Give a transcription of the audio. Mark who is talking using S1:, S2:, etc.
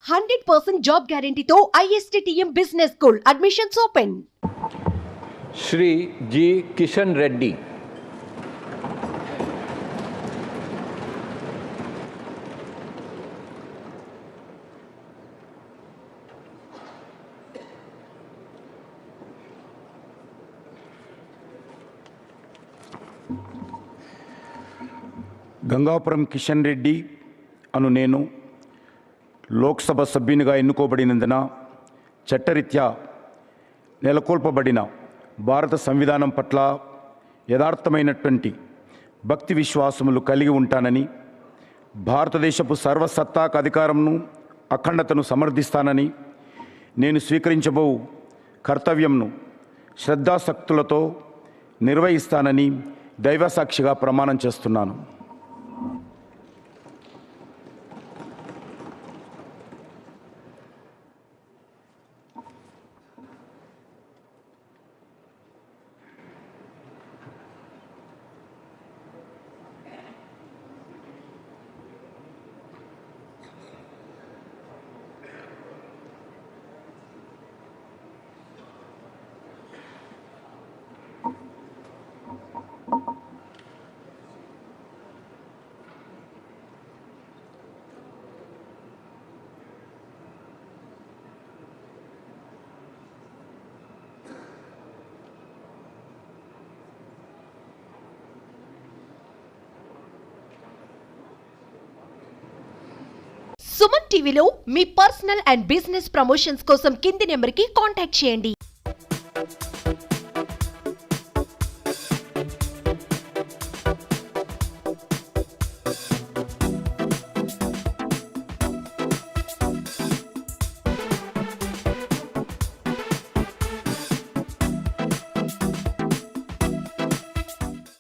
S1: 100% job గ్యారంటీతో ISTTM business school admissions open.
S2: Shri G Kishan Reddy.
S3: Gangapuram Kishan Reddy అను నేను లోక్సభ సభ్యునిగా ఎన్నుకోబడినందున చట్టరీత్యా నెలకొల్పబడిన భారత సంవిధానం పట్ల యథార్థమైనటువంటి భక్తి విశ్వాసములు కలిగి ఉంటానని, భారతదేశపు సర్వసత్తాక అధికారంను అఖండతను సమర్థిస్తానని, నేను స్వీకరించబో కర్తవ్యంను శ్రద్ధాశక్తులతో నిర్వహిస్తానని దైవసాక్షిగా ప్రమాణం చేస్తున్నాను.
S1: సుమన్ టీవీలో మీ పర్సనల్ అండ్ బిజినెస్ ప్రమోషన్స్ కోసం కింది నెంబర్కి కాంటాక్ట్ చేయండి.